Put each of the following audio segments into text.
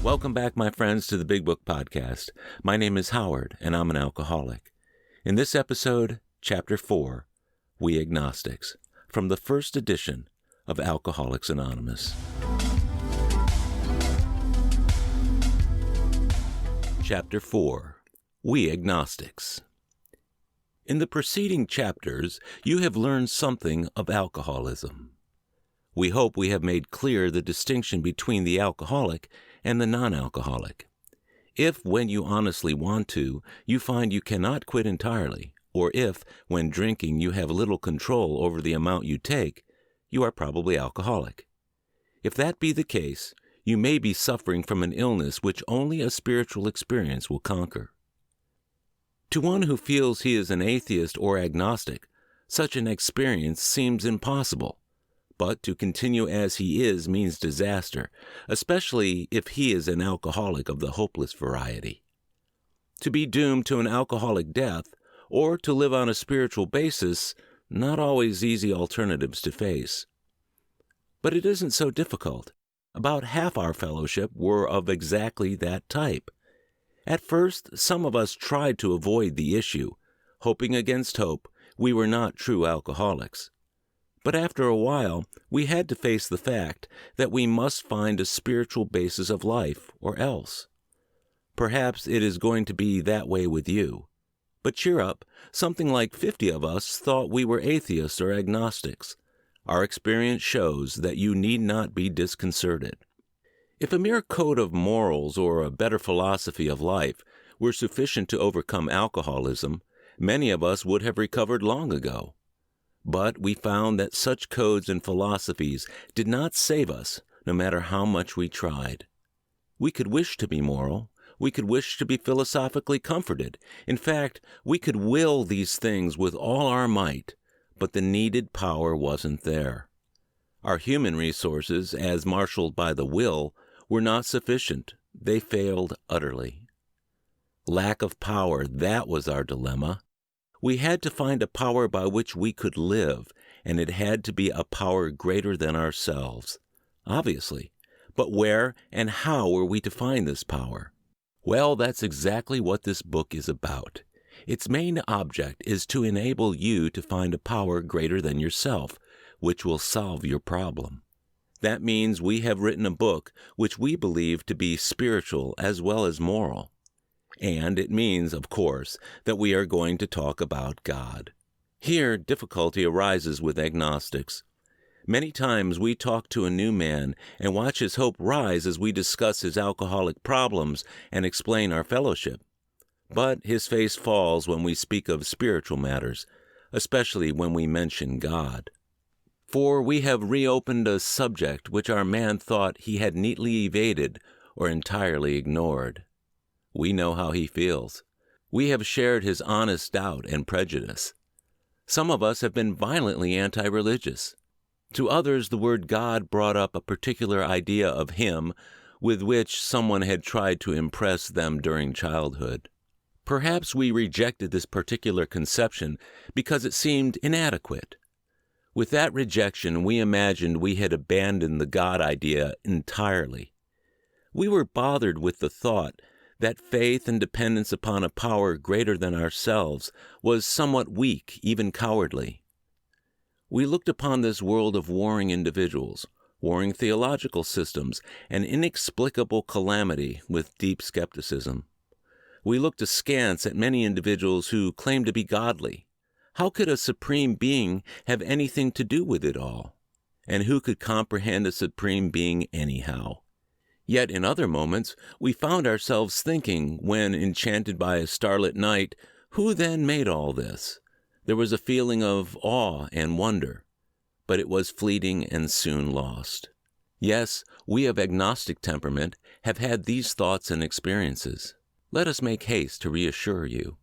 Welcome back, my friends, to the Big Book Podcast. My name is Howard, and I'm an alcoholic. In this episode, Chapter 4, We Agnostics, from the first edition of Alcoholics Anonymous. Chapter 4, We Agnostics. In the preceding chapters, you have learned something of alcoholism. We hope we have made clear the distinction between the alcoholic and the non-alcoholic. If, when you honestly want to, you find you cannot quit entirely, or if, when drinking, you have little control over the amount you take, you are probably alcoholic. If that be the case, you may be suffering from an illness which only a spiritual experience will conquer. To one who feels he is an atheist or agnostic, such an experience seems impossible. But to continue as he is means disaster, especially if he is an alcoholic of the hopeless variety. To be doomed to an alcoholic death, or to live on a spiritual basis, not always easy alternatives to face. But it isn't so difficult. About half our fellowship were of exactly that type. At first, some of us tried to avoid the issue, hoping against hope we were not true alcoholics. But after a while, we had to face the fact that we must find a spiritual basis of life, or else. Perhaps it is going to be that way with you. But cheer up, something like 50 of us thought we were atheists or agnostics. Our experience shows that you need not be disconcerted. If a mere code of morals or a better philosophy of life were sufficient to overcome alcoholism, many of us would have recovered long ago. But we found that such codes and philosophies did not save us, no matter how much we tried. We could wish to be moral. We could wish to be philosophically comforted. In fact, we could will these things with all our might, but the needed power wasn't there. Our human resources, as marshaled by the will, were not sufficient. They failed utterly. Lack of power, that was our dilemma. We had to find a power by which we could live, and it had to be a power greater than ourselves. Obviously. But where and how were we to find this power? Well, that's exactly what this book is about. Its main object is to enable you to find a power greater than yourself, which will solve your problem. That means we have written a book which we believe to be spiritual as well as moral. And it means, of course, that we are going to talk about God. Here, difficulty arises with agnostics. Many times we talk to a new man and watch his hope rise as we discuss his alcoholic problems and explain our fellowship. But his face falls when we speak of spiritual matters, especially when we mention God. For we have reopened a subject which our man thought he had neatly evaded or entirely ignored. We know how he feels. We have shared his honest doubt and prejudice. Some of us have been violently anti-religious. To others, the word God brought up a particular idea of him with which someone had tried to impress them during childhood. Perhaps we rejected this particular conception because it seemed inadequate. With that rejection, we imagined we had abandoned the God idea entirely. We were bothered with the thought that faith and dependence upon a power greater than ourselves was somewhat weak, even cowardly. We looked upon this world of warring individuals, warring theological systems, and inexplicable calamity with deep skepticism. We looked askance at many individuals who claimed to be godly. How could a supreme being have anything to do with it all? And who could comprehend a supreme being anyhow? Yet in other moments, we found ourselves thinking, when enchanted by a starlit night, who then made all this? There was a feeling of awe and wonder, but it was fleeting and soon lost. Yes, we of agnostic temperament have had these thoughts and experiences. Let us make haste to reassure you.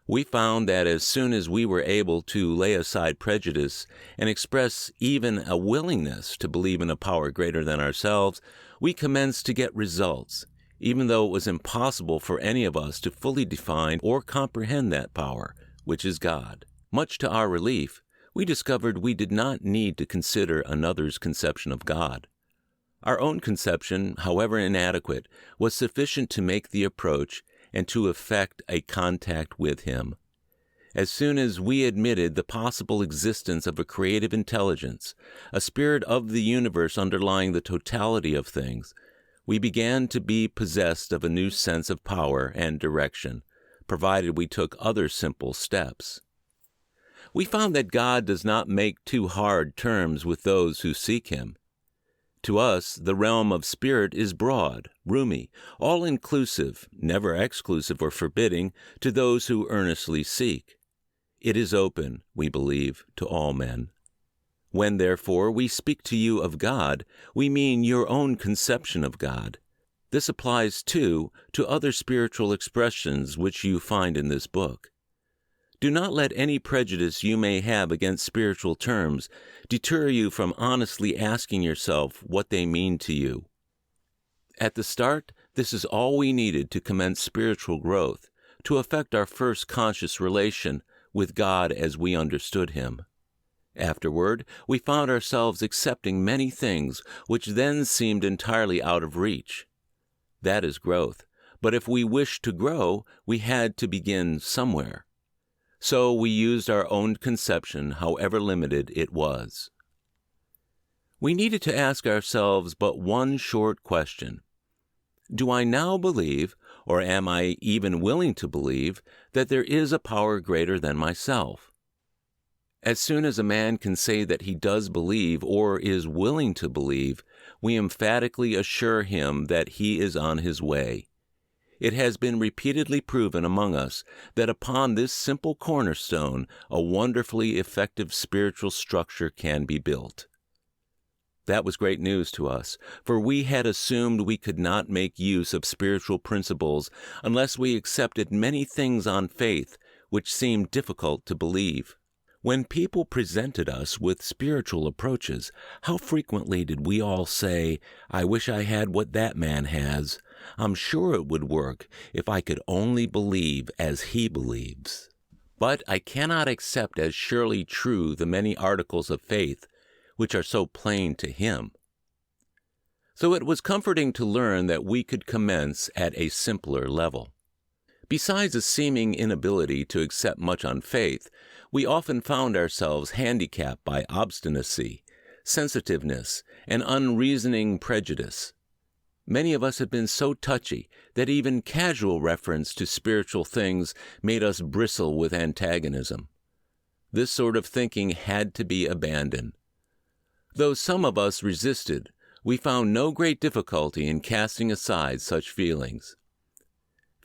We found that as soon as we were able to lay aside prejudice and express even a willingness to believe in a power greater than ourselves, we commenced to get results, even though it was impossible for any of us to fully define or comprehend that power, which is God. Much to our relief, we discovered we did not need to consider another's conception of God. Our own conception, however inadequate, was sufficient to make the approach and to effect a contact with him. As soon as we admitted the possible existence of a creative intelligence, a spirit of the universe underlying the totality of things, we began to be possessed of a new sense of power and direction, provided we took other simple steps. We found that God does not make too hard terms with those who seek him. To us, the realm of spirit is broad, roomy, all-inclusive, never exclusive or forbidding to those who earnestly seek. It is open, we believe, to all men. When, therefore, we speak to you of God, we mean your own conception of God. This applies, too, to other spiritual expressions which you find in this book. Do not let any prejudice you may have against spiritual terms deter you from honestly asking yourself what they mean to you. At the start, this is all we needed to commence spiritual growth, to effect our first conscious relation with God as we understood him. Afterward, we found ourselves accepting many things which then seemed entirely out of reach. That is growth, but if we wished to grow, we had to begin somewhere. So we used our own conception, however limited it was. We needed to ask ourselves but one short question. Do I now believe, or am I even willing to believe, that there is a power greater than myself? As soon as a man can say that he does believe or is willing to believe, we emphatically assure him that he is on his way. It has been repeatedly proven among us that upon this simple cornerstone a wonderfully effective spiritual structure can be built. That was great news to us, for we had assumed we could not make use of spiritual principles unless we accepted many things on faith which seemed difficult to believe. When people presented us with spiritual approaches, how frequently did we all say, "I wish I had what that man has. I'm sure it would work if I could only believe as he believes." But I cannot accept as surely true the many articles of faith which are so plain to him. So it was comforting to learn that we could commence at a simpler level. Besides a seeming inability to accept much on faith, we often found ourselves handicapped by obstinacy, sensitiveness, and unreasoning prejudice. Many of us have been so touchy that even casual reference to spiritual things made us bristle with antagonism. This sort of thinking had to be abandoned. Though some of us resisted, we found no great difficulty in casting aside such feelings.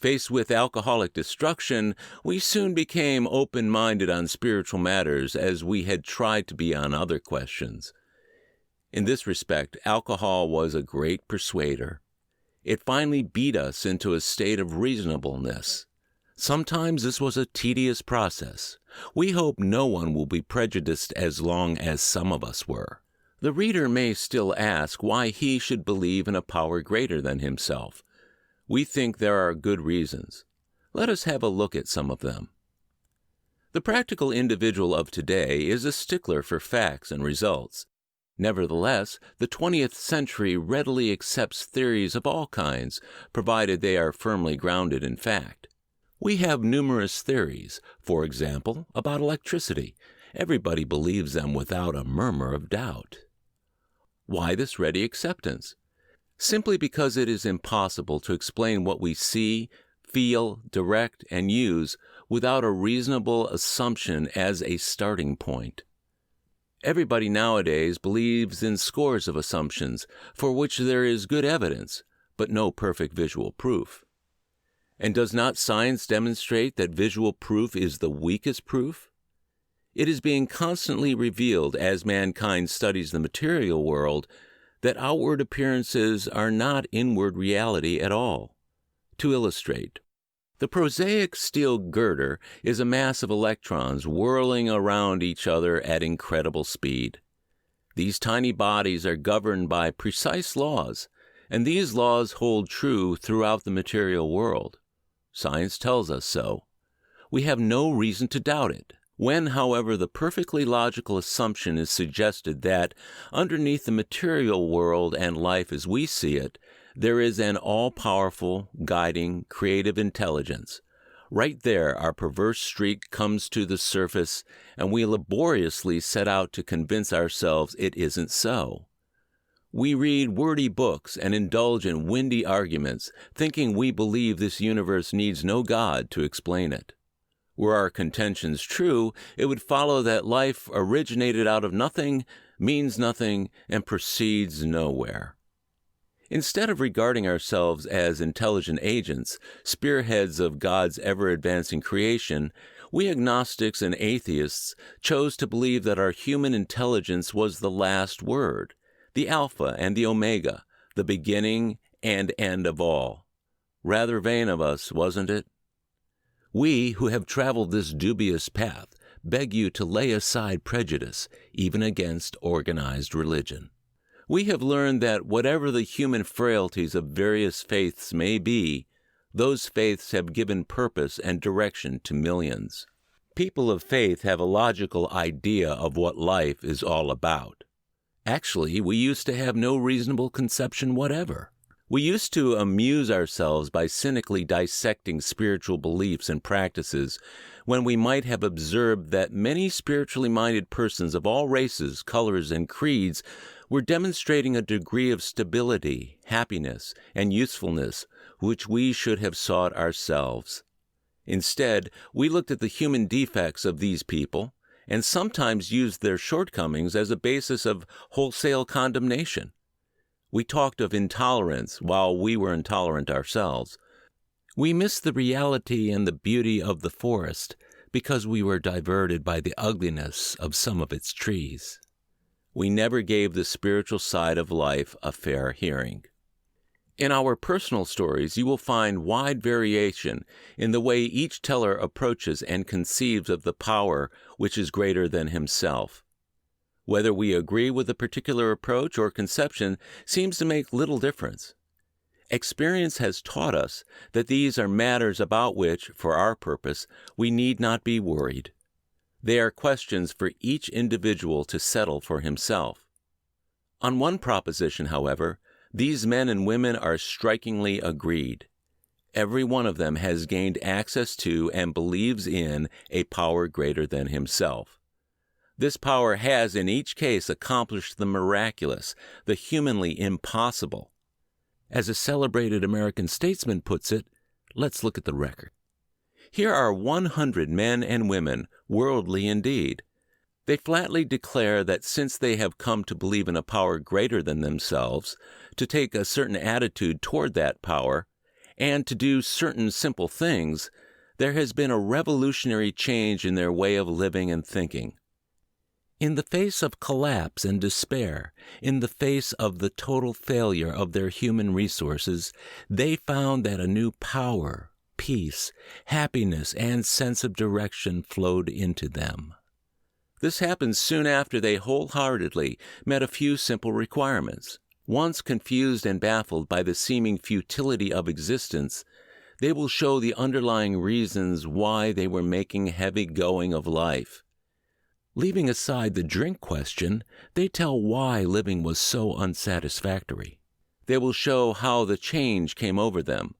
Faced with alcoholic destruction, we soon became open-minded on spiritual matters as we had tried to be on other questions. In this respect, alcohol was a great persuader. It finally beat us into a state of reasonableness. Sometimes this was a tedious process. We hope no one will be prejudiced as long as some of us were. The reader may still ask why he should believe in a power greater than himself. We think there are good reasons. Let us have a look at some of them. The practical individual of today is a stickler for facts and results. Nevertheless, the 20th century readily accepts theories of all kinds, provided they are firmly grounded in fact. We have numerous theories, for example, about electricity. Everybody believes them without a murmur of doubt. Why this ready acceptance? Simply because it is impossible to explain what we see, feel, direct, and use without a reasonable assumption as a starting point. Everybody nowadays believes in scores of assumptions for which there is good evidence, but no perfect visual proof. And does not science demonstrate that visual proof is the weakest proof? It is being constantly revealed as mankind studies the material world that outward appearances are not inward reality at all. To illustrate, the prosaic steel girder is a mass of electrons whirling around each other at incredible speed. These tiny bodies are governed by precise laws, and these laws hold true throughout the material world. Science tells us so. We have no reason to doubt it. When, however, the perfectly logical assumption is suggested that underneath the material world and life as we see it, there is an all-powerful, guiding, creative intelligence, right there our perverse streak comes to the surface, and we laboriously set out to convince ourselves it isn't so. We read wordy books and indulge in windy arguments, thinking we believe this universe needs no God to explain it. Were our contentions true, it would follow that life originated out of nothing, means nothing, and proceeds nowhere. Instead of regarding ourselves as intelligent agents, spearheads of God's ever-advancing creation, we agnostics and atheists chose to believe that our human intelligence was the last word, the Alpha and the Omega, the beginning and end of all. Rather vain of us, wasn't it? We, who have traveled this dubious path, beg you to lay aside prejudice, even against organized religion. We have learned that whatever the human frailties of various faiths may be, those faiths have given purpose and direction to millions. People of faith have a logical idea of what life is all about. Actually, we used to have no reasonable conception whatever. We used to amuse ourselves by cynically dissecting spiritual beliefs and practices when we might have observed that many spiritually minded persons of all races, colors, and creeds were demonstrating a degree of stability, happiness, and usefulness which we should have sought ourselves. Instead, we looked at the human defects of these people and sometimes used their shortcomings as a basis of wholesale condemnation. We talked of intolerance while we were intolerant ourselves. We missed the reality and the beauty of the forest because we were diverted by the ugliness of some of its trees. We never gave the spiritual side of life a fair hearing. In our personal stories, you will find wide variation in the way each teller approaches and conceives of the power which is greater than himself. Whether we agree with a particular approach or conception seems to make little difference. Experience has taught us that these are matters about which, for our purpose, we need not be worried. They are questions for each individual to settle for himself. On one proposition, however, these men and women are strikingly agreed. Every one of them has gained access to and believes in a power greater than himself. This power has in each case accomplished the miraculous, the humanly impossible. As a celebrated American statesman puts it, let's look at the record. Here are 100 men and women, worldly indeed. They flatly declare that since they have come to believe in a power greater than themselves, to take a certain attitude toward that power, and to do certain simple things, there has been a revolutionary change in their way of living and thinking. In the face of collapse and despair, in the face of the total failure of their human resources, they found that a new power, peace, happiness, and sense of direction flowed into them. This happened soon after they wholeheartedly met a few simple requirements. Once confused and baffled by the seeming futility of existence, they will show the underlying reasons why they were making heavy going of life. Leaving aside the drink question, they tell why living was so unsatisfactory. They will show how the change came over them.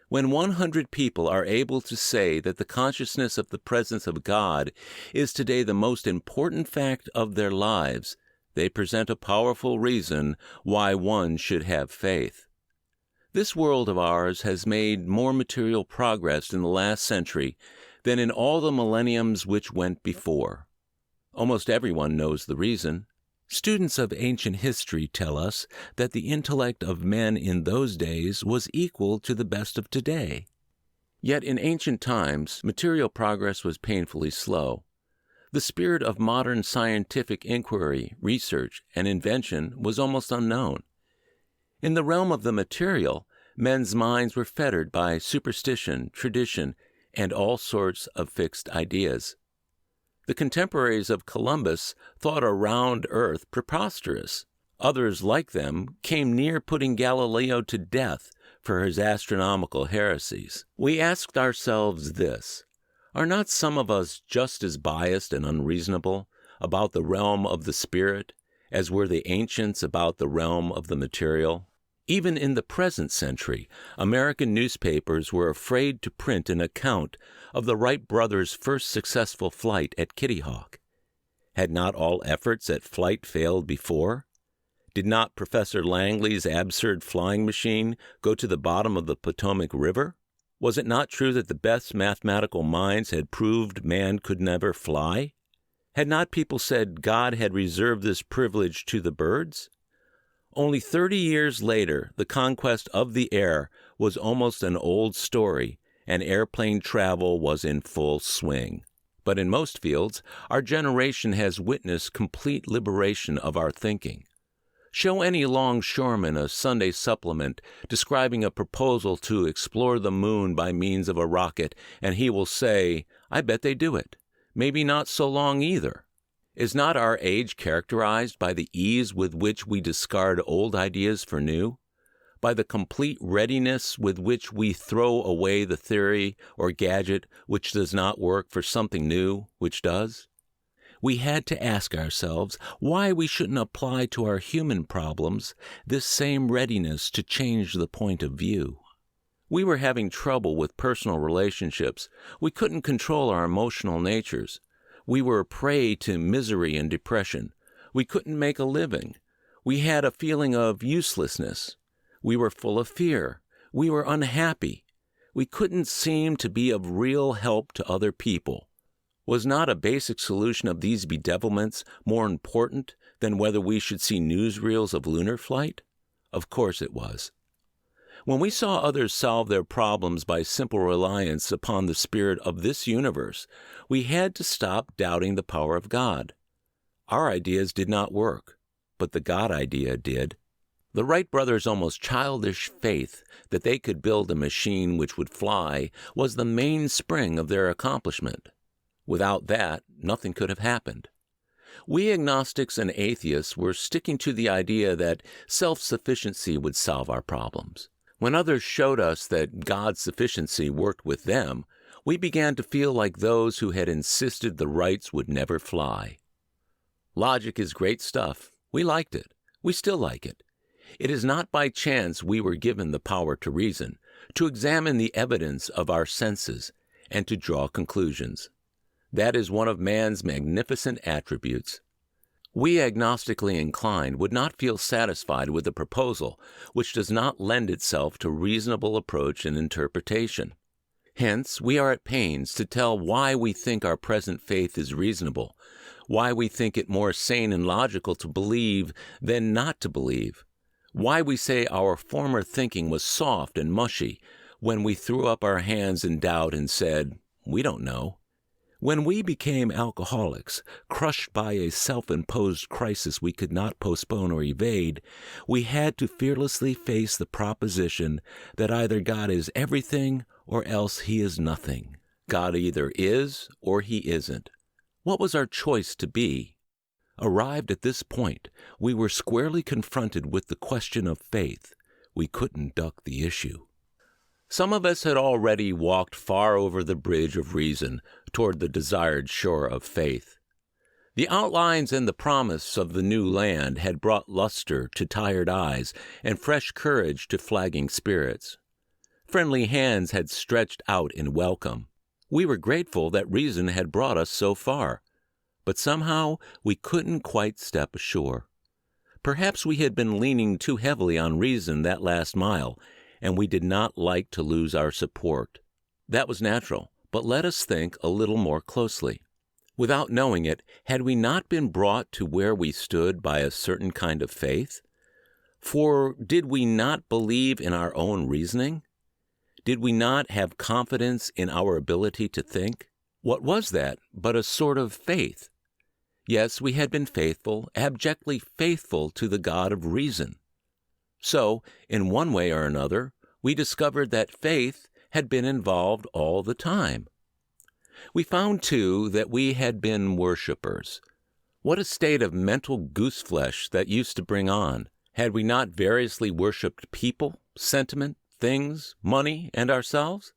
When 100 people are able to say that the consciousness of the presence of God is today the most important fact of their lives, they present a powerful reason why one should have faith. This world of ours has made more material progress in the last century than in all the millenniums which went before. Almost everyone knows the reason. Students of ancient history tell us that the intellect of men in those days was equal to the best of today. Yet in ancient times, material progress was painfully slow. The spirit of modern scientific inquiry, research, and invention was almost unknown. In the realm of the material, men's minds were fettered by superstition, tradition, and all sorts of fixed ideas. The contemporaries of Columbus thought a round earth preposterous. Others like them came near putting Galileo to death for his astronomical heresies. We asked ourselves this: Are not some of us just as biased and unreasonable about the realm of the spirit as were the ancients about the realm of the material? Even in the present century, American newspapers were afraid to print an account of the Wright brothers' first successful flight at Kitty Hawk. Had not all efforts at flight failed before? Did not Professor Langley's absurd flying machine go to the bottom of the Potomac River? Was it not true that the best mathematical minds had proved man could never fly? Had not people said God had reserved this privilege to the birds? Only 30 years later, the conquest of the air was almost an old story, and airplane travel was in full swing. But in most fields, our generation has witnessed complete liberation of our thinking. Show any longshoreman a Sunday supplement describing a proposal to explore the moon by means of a rocket, and he will say, "I bet they do it. Maybe not so long either." Is not our age characterized by the ease with which we discard old ideas for new? By the complete readiness with which we throw away the theory or gadget which does not work for something new which does? We had to ask ourselves why we shouldn't apply to our human problems this same readiness to change the point of view. We were having trouble with personal relationships. We couldn't control our emotional natures. We were a prey to misery and depression. We couldn't make a living. We had a feeling of uselessness. We were full of fear. We were unhappy. We couldn't seem to be of real help to other people. Was not a basic solution of these bedevilments more important than whether we should see newsreels of lunar flight? Of course it was. When we saw others solve their problems by simple reliance upon the spirit of this universe, we had to stop doubting the power of God. Our ideas did not work, but the God idea did. The Wright brothers' almost childish faith that they could build a machine which would fly was the mainspring of their accomplishment. Without that, nothing could have happened. We agnostics and atheists were sticking to the idea that self-sufficiency would solve our problems. When others showed us that God's sufficiency worked with them, we began to feel like those who had insisted the Wrights would never fly. Logic is great stuff. We liked it. We still like it. It is not by chance we were given the power to reason, to examine the evidence of our senses, and to draw conclusions. That is one of man's magnificent attributes. We agnostically inclined would not feel satisfied with a proposal which does not lend itself to reasonable approach and interpretation. Hence, we are at pains to tell why we think our present faith is reasonable, why we think it more sane and logical to believe than not to believe, why we say our former thinking was soft and mushy when we threw up our hands in doubt and said, "We don't know." When we became alcoholics, crushed by a self-imposed crisis we could not postpone or evade, we had to fearlessly face the proposition that either God is everything or else he is nothing. God either is or he isn't. What was our choice to be? Arrived at this point, we were squarely confronted with the question of faith. We couldn't duck the issue. Some of us had already walked far over the bridge of reason toward the desired shore of faith. The outlines and the promise of the new land had brought luster to tired eyes and fresh courage to flagging spirits. Friendly hands had stretched out in welcome. We were grateful that reason had brought us so far, but somehow we couldn't quite step ashore. Perhaps we had been leaning too heavily on reason that last mile, and we did not like to lose our support. That was natural, but let us think a little more closely. Without knowing it, had we not been brought to where we stood by a certain kind of faith? For did we not believe in our own reasoning? Did we not have confidence in our ability to think? What was that but a sort of faith? Yes, we had been faithful, abjectly faithful to the God of reason. So, in one way or another, we discovered that faith had been involved all the time. We found, too, that we had been worshipers. What a state of mental gooseflesh that used to bring on! Had we not variously worshipped people, sentiment, things, money, and ourselves?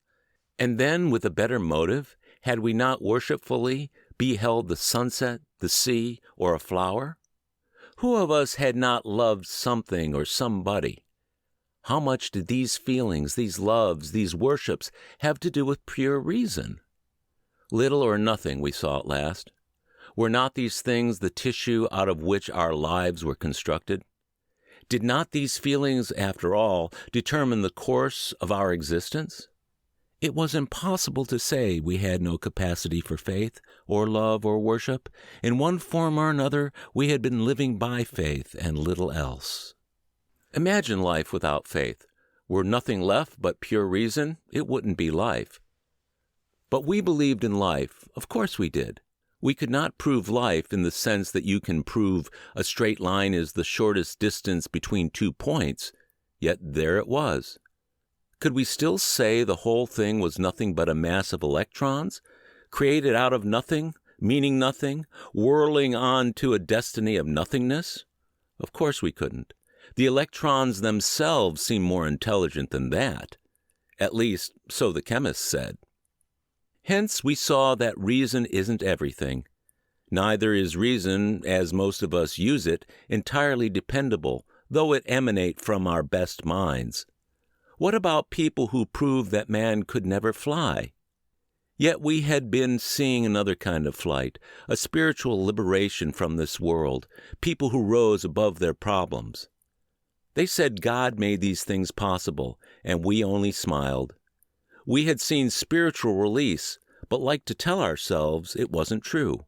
And then, with a better motive, had we not worshipfully beheld the sunset, the sea, or a flower? Who of us had not loved something or somebody? How much did these feelings, these loves, these worships have to do with pure reason? Little or nothing, we saw at last. Were not these things the tissue out of which our lives were constructed? Did not these feelings, after all, determine the course of our existence? It was impossible to say we had no capacity for faith, or love, or worship. In one form or another, we had been living by faith and little else. Imagine life without faith. Were nothing left but pure reason, it wouldn't be life. But we believed in life. Of course we did. We could not prove life in the sense that you can prove a straight line is the shortest distance between 2 points, yet there it was. Could we still say the whole thing was nothing but a mass of electrons, created out of nothing, meaning nothing, whirling on to a destiny of nothingness? Of course we couldn't. The electrons themselves seem more intelligent than that. At least, so the chemists said. Hence, we saw that reason isn't everything. Neither is reason, as most of us use it, entirely dependable, though it emanate from our best minds. What about people who proved that man could never fly? Yet we had been seeing another kind of flight, a spiritual liberation from this world, people who rose above their problems. They said God made these things possible, and we only smiled. We had seen spiritual release, but liked to tell ourselves it wasn't true.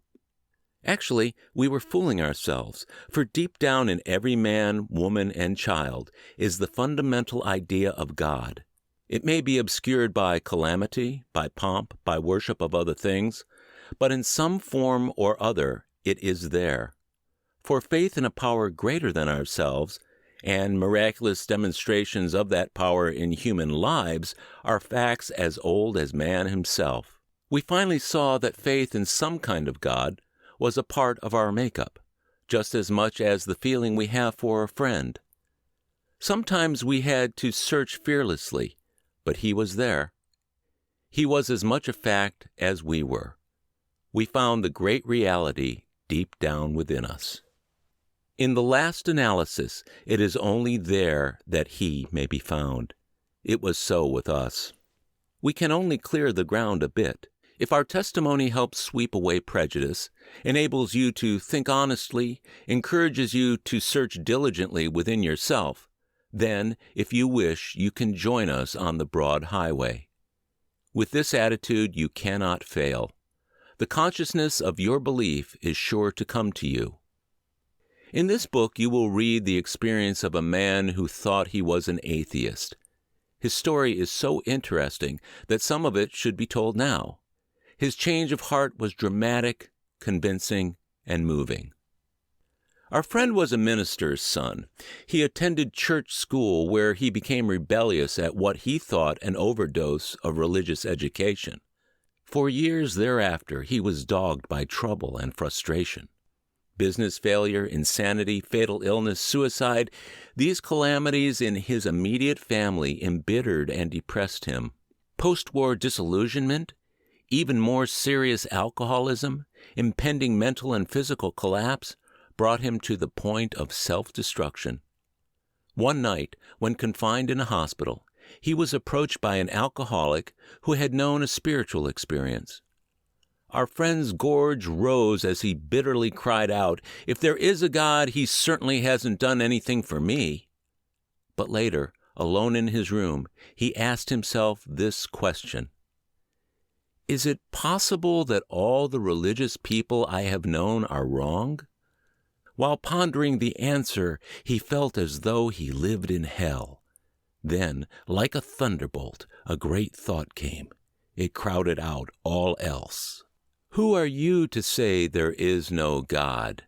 Actually, we were fooling ourselves, for deep down in every man, woman, and child is the fundamental idea of God. It may be obscured by calamity, by pomp, by worship of other things, but in some form or other it is there. For faith in a power greater than ourselves, and miraculous demonstrations of that power in human lives, are facts as old as man himself. We finally saw that faith in some kind of God was a part of our makeup, just as much as the feeling we have for a friend. Sometimes we had to search fearlessly, but he was there. He was as much a fact as we were. We found the great reality deep down within us. In the last analysis, it is only there that he may be found. It was so with us. We can only clear the ground a bit. If our testimony helps sweep away prejudice, enables you to think honestly, encourages you to search diligently within yourself, then, if you wish, you can join us on the broad highway. With this attitude, you cannot fail. The consciousness of your belief is sure to come to you. In this book, you will read the experience of a man who thought he was an atheist. His story is so interesting that some of it should be told now. His change of heart was dramatic, convincing, and moving. Our friend was a minister's son. He attended church school where he became rebellious at what he thought an overdose of religious education. For years thereafter, he was dogged by trouble and frustration. Business failure, insanity, fatal illness, suicide, these calamities in his immediate family embittered and depressed him. Post-war disillusionment, even more serious alcoholism, impending mental and physical collapse, brought him to the point of self-destruction. One night, when confined in a hospital, he was approached by an alcoholic who had known a spiritual experience. Our friend's gorge rose as he bitterly cried out, "If there is a God, he certainly hasn't done anything for me." But later, alone in his room, he asked himself this question: is it possible that all the religious people I have known are wrong? While pondering the answer, he felt as though he lived in hell. Then, like a thunderbolt, a great thought came. It crowded out all else. Who are you to say there is no God?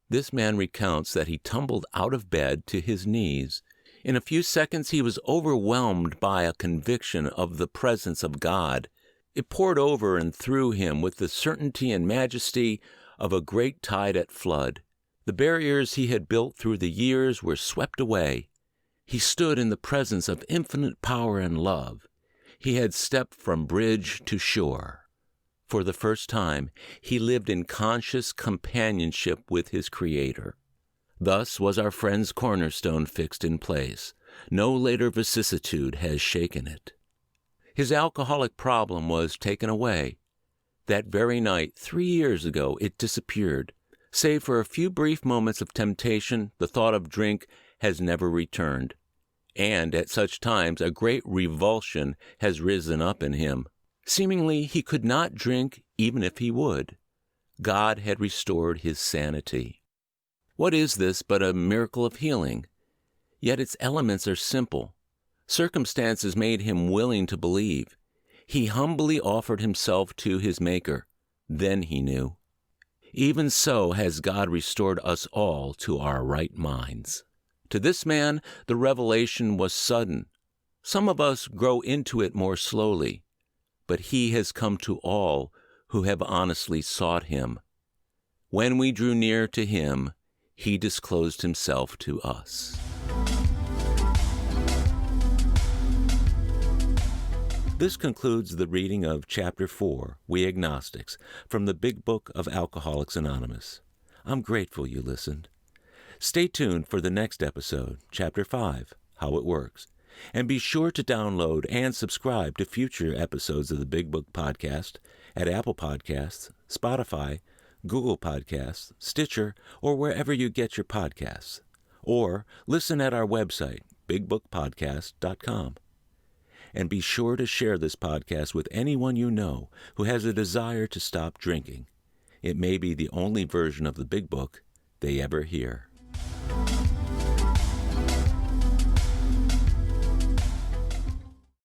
This man recounts that he tumbled out of bed to his knees. In a few seconds he was overwhelmed by a conviction of the presence of God. It poured over and through him with the certainty and majesty of a great tide at flood. The barriers he had built through the years were swept away. He stood in the presence of infinite power and love. He had stepped from bridge to shore. For the first time, he lived in conscious companionship with his Creator. Thus was our friend's cornerstone fixed in place. No later vicissitude has shaken it. His alcoholic problem was taken away. That very night, 3 years ago, it disappeared. Save for a few brief moments of temptation, the thought of drink has never returned. And at such times, a great revulsion has risen up in him. Seemingly, he could not drink even if he would. God had restored his sanity. What is this but a miracle of healing? Yet its elements are simple. Circumstances made him willing to believe. He humbly offered himself to his Maker. Then he knew. Even so has God restored us all to our right minds. To this man, the revelation was sudden. Some of us grow into it more slowly, but he has come to all who have honestly sought him. When we drew near to him, he disclosed himself to us. This concludes the reading of Chapter 4, We Agnostics, from the Big Book of Alcoholics Anonymous. I'm grateful you listened. Stay tuned for the next episode, Chapter 5, How It Works, and be sure to download and subscribe to future episodes of the Big Book Podcast at Apple Podcasts, Spotify, Google Podcasts, Stitcher, or wherever you get your podcasts. Or listen at our website, bigbookpodcast.com. And be sure to share this podcast with anyone you know who has a desire to stop drinking. It may be the only version of the Big Book they ever hear.